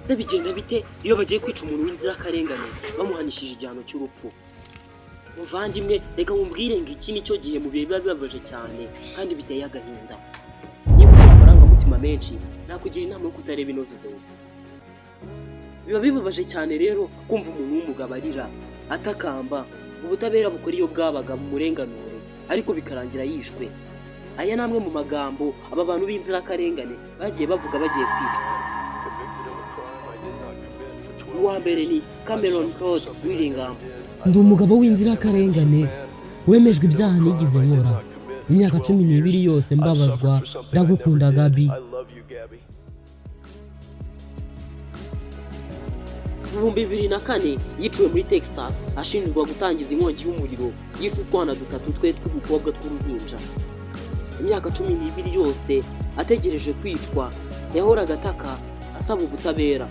ese bigenda bite iyo bagiye kwica umuntu w'inzirakarengane bamuhanishije igihano cy'urupfu? Muvandimwe, reka mumbwire ngo iki nicyo gihe mu bihe biba bibabaje cyane kandi biteye agahinda. Niba ukiri amarangamutima menshi nakugira inama yo kutareba ino video. Biba bibabaje cyane rero kumva umuntu w'umugabo arira atakamba ubutabera bukora iyo bwabaga bumurenganure ariko bikarangira yishwe. Aya namwe mu magambo aba bantu b'inzirakarengane bagiye bavuga bagiye kwicwa. Uwa mbere ni Cameron Todd Willingham. Ndi umugabo w'inzirakarengane wemejwe ibyaha nigize nkora imyaka 12 yose mbabazwa ndagukunda Gabi. Mu 2004 yiciwe muri Texas ashinjwa gutangiza inkongi y'umuriro yishe utwana dutatu twe tw'udukobwa tw'uruhinja. Imyaka 12 yose ategereje kwicwa yahoraga ataka asaba ubutabera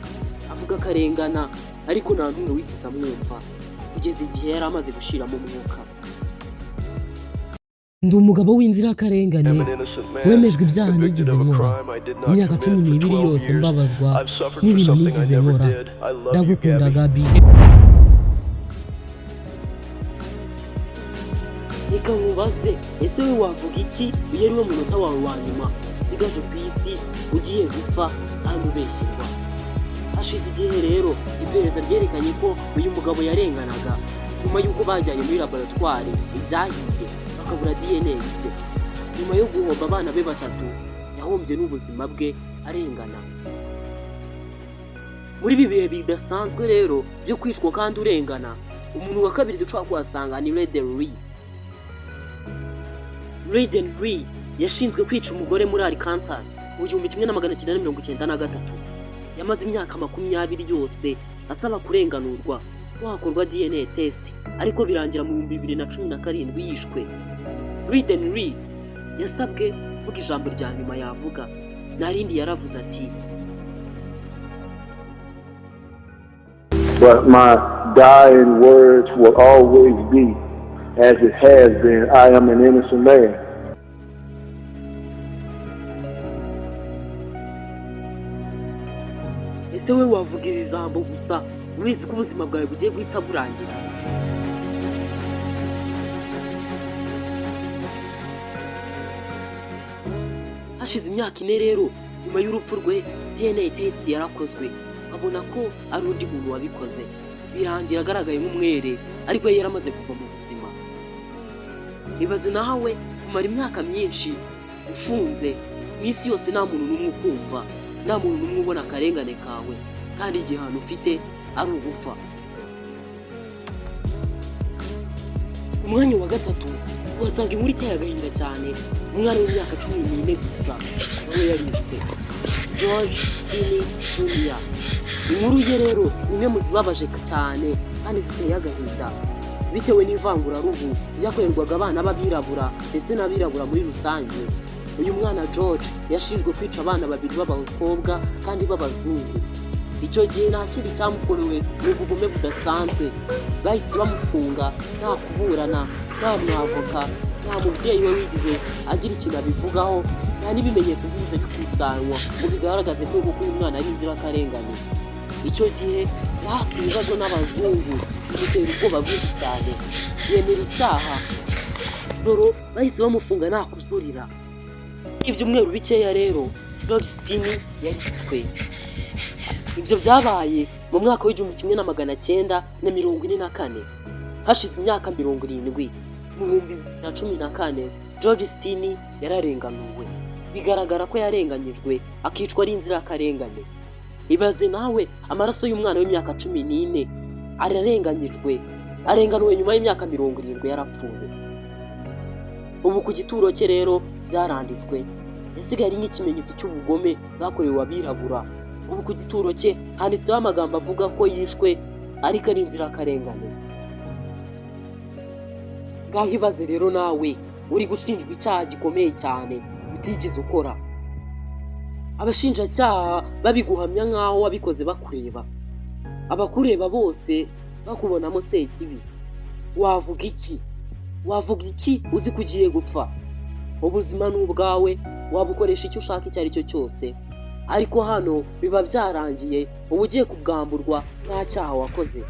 avuga karengana ariko nta n'umwe wigeze amwumva kugeza igihe yari amaze gushiramo umwuka. Ndi umugabo w'inzirakarengane wemejwe ibyaha nigize nkora imyaka 12 yose mbabazwa n'ibintu nigize nkora ndagukunda Gabi. Reka nkubaze, ese we wavuga iki iyo ari wo munota wawe wa nyuma usigaje ku isi ugiye gupfa kandi ubeshyirwa? Hashize igihe rero iperereza ryerekanye ko uyu mugabo yarenganaga nyuma y'uko bajyanye muri laboratoire ibyahiye bakabura DNA se. Nyuma yo guhomba abana be batatu yahombye n'ubuzima bwe arengana. Muri ibi bihe bidasanzwe rero byo kwishwa kandi urengana, umuntu wa kabiri dushobora kuhasanga ni Raiden Lee yashinzwe kwica umugore muri Arkansas mu 1993. Yamaze imyaka 20 yose asaba kurenganurwa ko hakorwa DNA test ariko birangira mu 2017 yishwe. Raiden Lee yasabwe kuvuga ijambo rya nyuma yavuga, narindi yaravuze ati, but my dying words will always be, as it has been, I am an innocent man. Ese we wavugira ijambo gusa ubizi ko ubuzima bwawe bugiye guhita burangira? Hashize imyaka 4 rero nyuma y'urupfu rwe DNA test yarakozwe abona ko ari undi muntu wabikoze, birangira agaragaye nk'umwere ariko yari yaramaze kuva mu buzima. Ibaze nawe kumara imyaka myinshi ufunze mw'isi yose nta muntu n'umwe ukumva, nta muntu n'umwe ubona akarengane kawe kandi igihano ufite ari ugupfa. Umwanya wa gatatu wasanga inkuru iteye agahinda cyane, umwana w'imyaka 14 gusa nawe yarishwe, George Stine Jr. Inkuru ye rero imwe mu zibabaje cyane kandi ziteye agahinda bitewe n'ivanguraruhu ryakorerwaga abana b'abirabura ndetse n'abirabura muri rusange. Uyu mwana George yashinjwe kwica abana babiri b'abakobwa kandi b'abazungu. Icyo gihe nta kindi cyamukorewe n'ubugome budasanzwe, bahise bamufunga nta kuburana, nta mwavoka, nta mubyeyi we wigize agira ikintu abivugaho, nta n'ibimenyetso bize bikusanywa ngo bigaragaze ko uyu mwana ari inzirakarengane. Icyo gihe yahaswe ibibazo n'abazungu bimutera ubwoba bwinshi cyane, yemera icyaha rero bahise bamufunga nta kujurira. Ibyumweru bikeya rero George Stine yarishwe. Ibyo byabaye mu mwaka w'1944. Hashize imyaka 70 mu 2014 George Stine yararenganuwe, bigaragara ko yarenganyijwe akicwa ari inzirakarengane. Ibaze nawe amaraso y'umwana w'imyaka 14 ararenganyijwe, arenganuwe nyuma y'imyaka 70 yarapfuye. Ubu ku gituro cye rero byaranditswe, yasigaye nk'ikimenyetso cy'ubugome bwakorewe abirabura. Ubu ku gituro cye handitseho amagambo avuga ko yishwe ariko ari inzirakarengane. Ngaho ibaze rero nawe uri gushinjwa icyaha gikomeye cyane utigeze ukora, abashinjacyaha babiguhamya nk'aho wabikoze bakureba, abakureba bose bakubonamo sekibi. Wavuga iki? Wavuga iki uzi kugiye gupfa? Ubuzima n'ubwawe wabukoresha icyo ushaka icyo ari cyo cyose, ariko hano biba byarangiye uba ugiye kubwamburwa nta cyaha wakoze.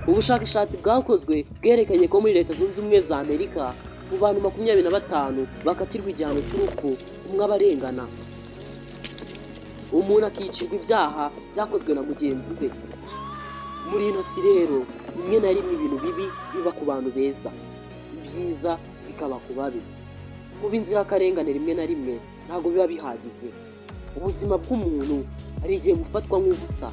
Ubushakashatsi bwakozwe bwerekanye ko muri Leta Zunze Ubumwe za Amerika mu bantu 25 bakatirwa igihano cy'urupfu umwe abarengana. Umuntu akicirwa ibyaha byakozwe na mugenzi we. Muri ino si rero rimwe na rimwe ibintu bibi biba ku bantu beza, ibyiza bikaba ku babi. Kuba inzirakarengane rimwe na rimwe ntabwo biba bihagije. Ubuzima bw'umuntu hari igihe bufatwa nk'ubutsa